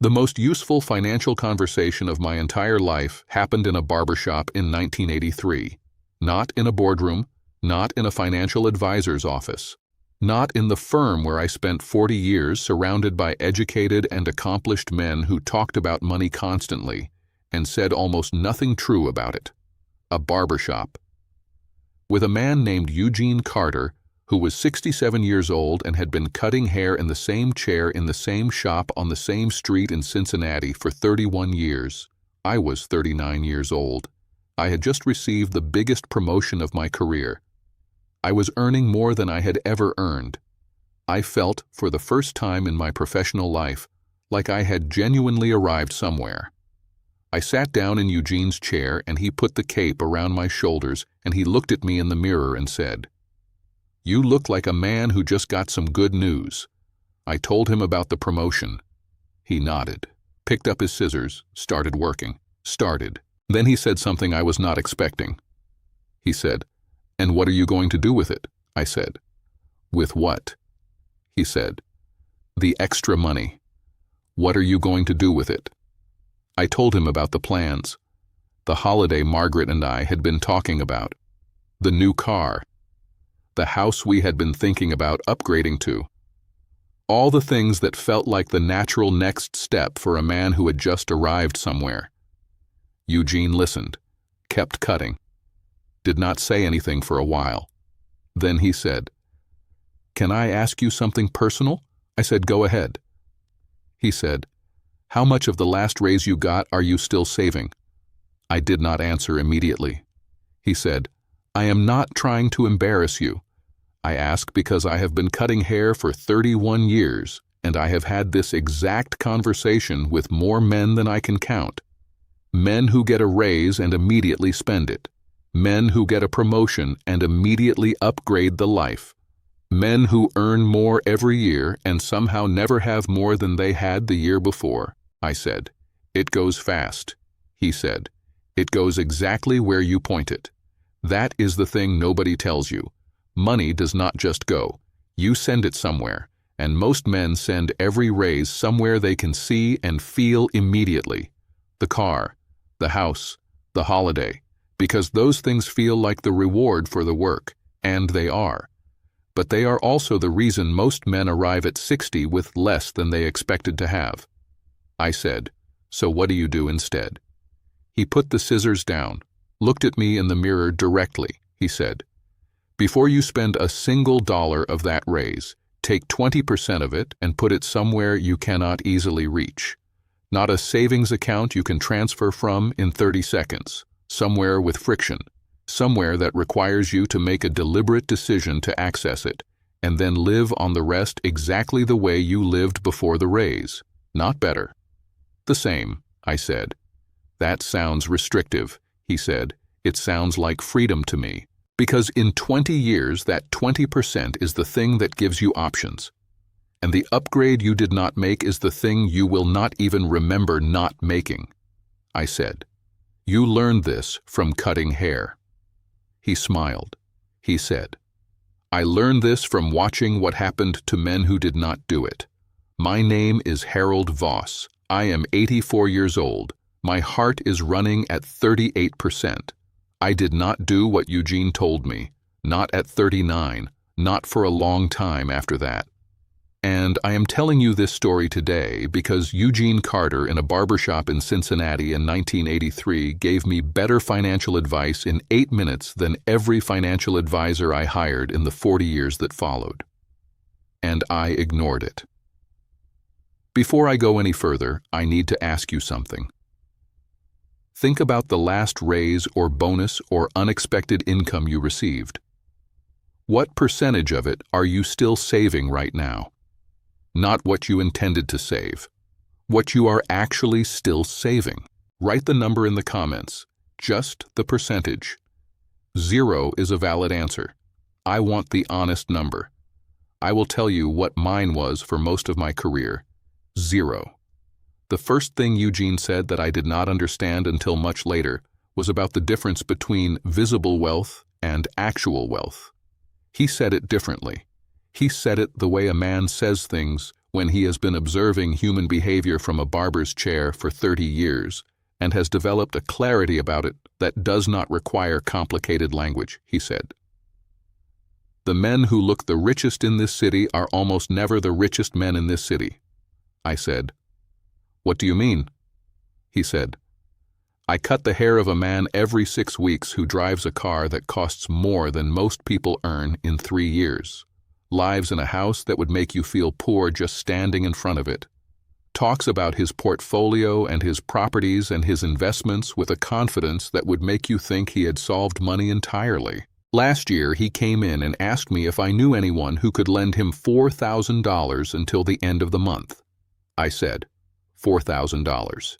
The most useful financial conversation of my entire life happened in a barbershop in 1983. Not in a boardroom, not in a financial advisor's office, not in the firm where I spent 40 years surrounded by educated and accomplished men who talked about money constantly and said almost nothing true about it. A barbershop. With a man named Eugene Carter, who was 67 years old and had been cutting hair in the same chair in the same shop on the same street in Cincinnati for 31 years. I was 39 years old. I had just received the biggest promotion of my career. I was earning more than I had ever earned. I felt, for the first time in my professional life, like I had genuinely arrived somewhere. I sat down in Eugene's chair and he put the cape around my shoulders and he looked at me in the mirror and said, "You look like a man who just got some good news." I told him about the promotion. He nodded, picked up his scissors, started working. Then he said something I was not expecting. He said, "And what are you going to do with it?" I said. "With what?" He said, "The extra money. What are you going to do with it?" I told him about the plans. The holiday Margaret and I had been talking about. The new car. The house we had been thinking about upgrading to. All the things that felt like the natural next step for a man who had just arrived somewhere. Eugene listened, kept cutting, did not say anything for a while. Then he said, "Can I ask you something personal?" I said, "Go ahead." He said, "How much of the last raise you got are you still saving?" I did not answer immediately. He said, "I am not trying to embarrass you. I ask because I have been cutting hair for 31 years, and I have had this exact conversation with more men than I can count. Men who get a raise and immediately spend it. Men who get a promotion and immediately upgrade the life. Men who earn more every year and somehow never have more than they had the year before." I said, "It goes fast." He said, "It goes exactly where you point it. That is the thing nobody tells you. Money does not just go. You send it somewhere, and most men send every raise somewhere they can see and feel immediately. The car, the house, the holiday, because those things feel like the reward for the work, and they are. But they are also the reason most men arrive at 60 with less than they expected to have." I said, "So what do you do instead?" He put the scissors down, looked at me in the mirror directly. He said, "Before you spend a single dollar of that raise, take 20% of it and put it somewhere you cannot easily reach. Not a savings account you can transfer from in 30 seconds, somewhere with friction, somewhere that requires you to make a deliberate decision to access it, and then live on the rest exactly the way you lived before the raise, not better." "The same," I said. "That sounds restrictive," he said. "It sounds like freedom to me. Because in 20 years, that 20% is the thing that gives you options. And the upgrade you did not make is the thing you will not even remember not making." I said, "You learned this from cutting hair." He smiled. He said, "I learned this from watching what happened to men who did not do it. My name is Harold Voss. I am 84 years old. My heart is running at 38%. I did not do what Eugene told me, not at 39, not for a long time after that. And I am telling you this story today because Eugene Carter in a barbershop in Cincinnati in 1983 gave me better financial advice in 8 minutes than every financial advisor I hired in the 40 years that followed. And I ignored it. Before I go any further, I need to ask you something. Think about the last raise or bonus or unexpected income you received. What percentage of it are you still saving right now? Not what you intended to save. What you are actually still saving. Write the number in the comments. Just the percentage. 0 is a valid answer. I want the honest number. I will tell you what mine was for most of my career. 0. The first thing Eugene said that I did not understand until much later was about the difference between visible wealth and actual wealth. He said it differently. He said it the way a man says things when he has been observing human behavior from a barber's chair for 30 years and has developed a clarity about it that does not require complicated language, he said. The men who look the richest in this city are almost never the richest men in this city. I said. What do you mean? He said. I cut the hair of a man every 6 weeks who drives a car that costs more than most people earn in 3 years, lives in a house that would make you feel poor just standing in front of it, talks about his portfolio and his properties and his investments with a confidence that would make you think he had solved money entirely. Last year, he came in and asked me if I knew anyone who could lend him $4,000 until the end of the month. I said, $4,000.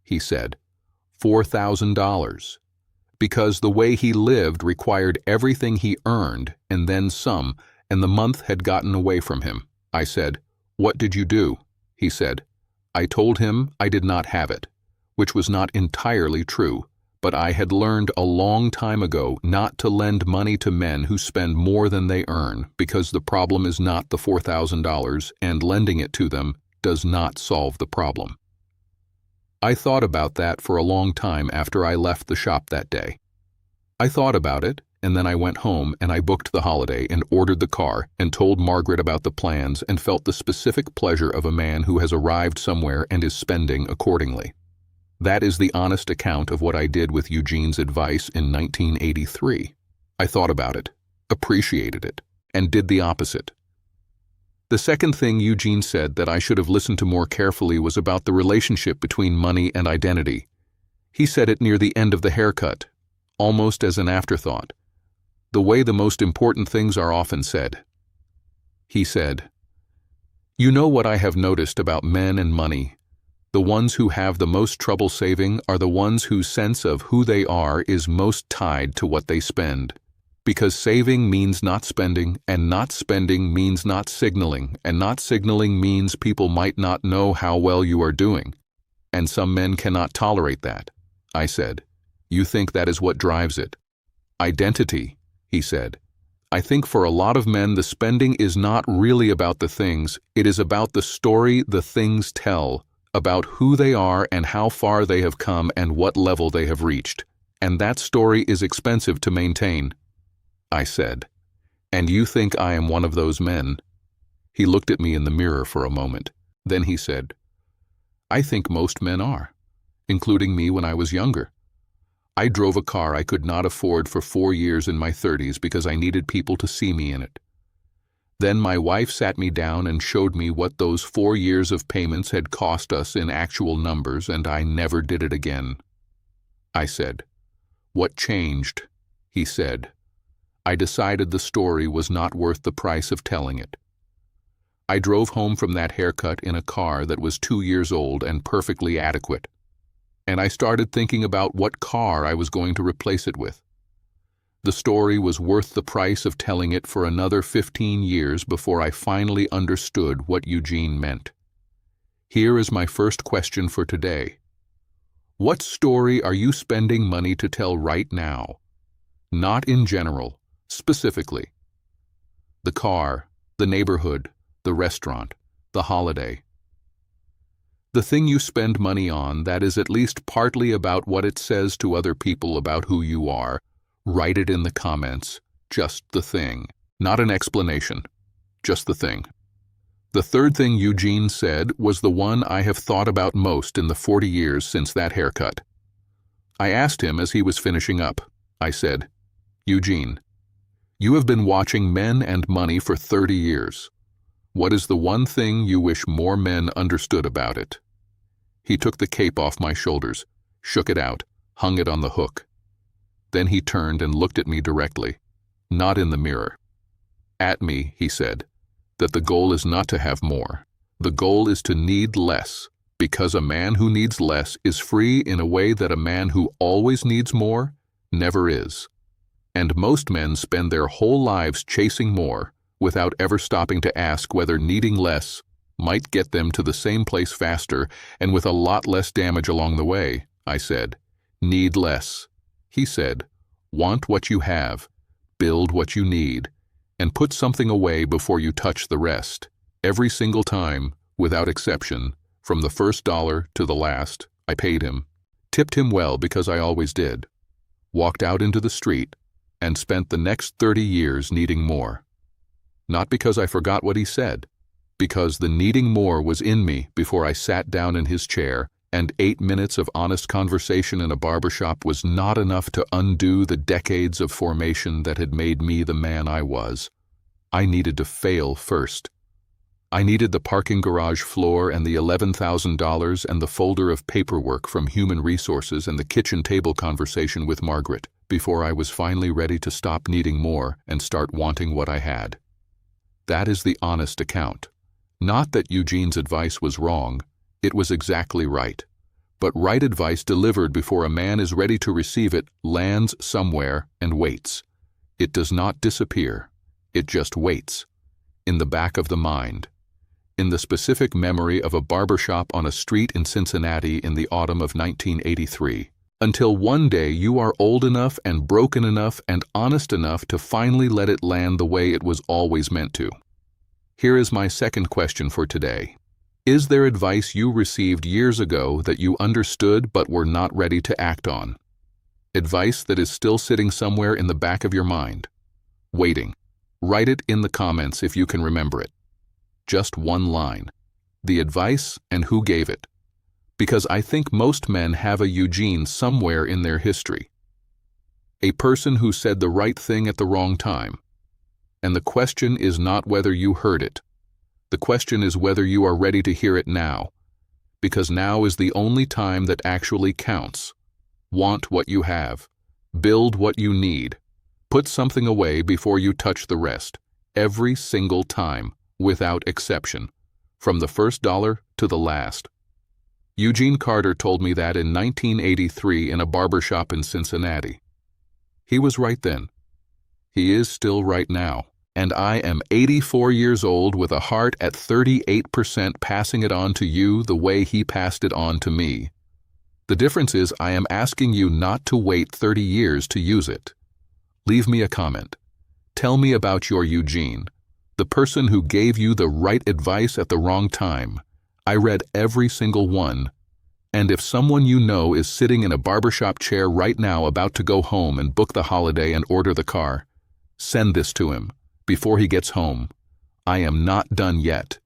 He said, $4,000. Because the way he lived required everything he earned and then some, and the month had gotten away from him. I said, what did you do? He said, I told him I did not have it, which was not entirely true. But I had learned a long time ago not to lend money to men who spend more than they earn, because the problem is not the $4,000, and lending it to them does not solve the problem. I thought about that for a long time after I left the shop that day. I thought about it, and then I went home and I booked the holiday and ordered the car and told Margaret about the plans and felt the specific pleasure of a man who has arrived somewhere and is spending accordingly. That is the honest account of what I did with Eugene's advice in 1983. I thought about it, appreciated it, and did the opposite. The second thing Eugene said that I should have listened to more carefully was about the relationship between money and identity. He said it near the end of the haircut, almost as an afterthought, the way the most important things are often said. He said, "You know what I have noticed about men and money? The ones who have the most trouble saving are the ones whose sense of who they are is most tied to what they spend. Because saving means not spending, and not spending means not signaling, and not signaling means people might not know how well you are doing. And some men cannot tolerate that." I said, "You think that is what drives it?" "Identity," he said. "I think for a lot of men the spending is not really about the things, it is about the story the things tell, about who they are and how far they have come and what level they have reached. And that story is expensive to maintain." I said, "And you think I am one of those men?" He looked at me in the mirror for a moment. Then he said, "I think most men are, including me when I was younger. I drove a car I could not afford for 4 years in my 30s because I needed people to see me in it. Then my wife sat me down and showed me what those 4 years of payments had cost us in actual numbers, and I never did it again." I said, "What changed?" He said, "I decided the story was not worth the price of telling it. I drove home from that haircut in a car that was 2 years old and perfectly adequate. And I started thinking about what car I was going to replace it with. The story was worth the price of telling it for another 15 years before I finally understood what Eugene meant. Here is my first question for today. What story are you spending money to tell right now? Not in general, specifically. The car, the neighborhood, the restaurant, the holiday. The thing you spend money on that is at least partly about what it says to other people about who you are. Write it in the comments. Just the thing. Not an explanation. Just the thing. The third thing Eugene said was the one I have thought about most in the 40 years since that haircut. I asked him as he was finishing up. I said, "Eugene, you have been watching men and money for 30 years. What is the one thing you wish more men understood about it?" He took the cape off my shoulders, shook it out, hung it on the hook. Then he turned and looked at me directly, not in the mirror. At me, he said, that the goal is not to have more. The goal is to need less, because a man who needs less is free in a way that a man who always needs more never is. And most men spend their whole lives chasing more without ever stopping to ask whether needing less might get them to the same place faster and with a lot less damage along the way. I said, "Need less." He said, "Want what you have, build what you need, and put something away before you touch the rest." Every single time, without exception, from the first dollar to the last, I paid him, tipped him well because I always did, walked out into the street, and spent the next 30 years needing more. Not because I forgot what he said, because the needing more was in me before I sat down in his chair, and 8 minutes of honest conversation in a barbershop was not enough to undo the decades of formation that had made me the man I was. I needed to fail first. I needed the parking garage floor and the $11,000 and the folder of paperwork from Human Resources and the kitchen table conversation with Margaret before I was finally ready to stop needing more and start wanting what I had. That is the honest account. Not that Eugene's advice was wrong, it was exactly right. But right advice delivered before a man is ready to receive it lands somewhere and waits. It does not disappear, it just waits. In the back of the mind. In the specific memory of a barbershop on a street in Cincinnati in the autumn of 1983. Until one day you are old enough and broken enough and honest enough to finally let it land the way it was always meant to. Here is my second question for today. Is there advice you received years ago that you understood but were not ready to act on? Advice that is still sitting somewhere in the back of your mind, waiting. Write it in the comments if you can remember it. Just one line. The advice and who gave it. Because I think most men have a Eugene somewhere in their history. A person who said the right thing at the wrong time. And the question is not whether you heard it. The question is whether you are ready to hear it now. Because now is the only time that actually counts. Want what you have. Build what you need. Put something away before you touch the rest. Every single time, without exception. From the first dollar to the last. Eugene Carter told me that in 1983 in a barbershop in Cincinnati. He was right then. He is still right now. And I am 84 years old with a heart at 38% passing it on to you the way he passed it on to me. The difference is I am asking you not to wait 30 years to use it. Leave me a comment. Tell me about your Eugene, the person who gave you the right advice at the wrong time. I read every single one. And if someone you know is sitting in a barbershop chair right now about to go home and book the holiday and order the car, send this to him before he gets home. I am not done yet.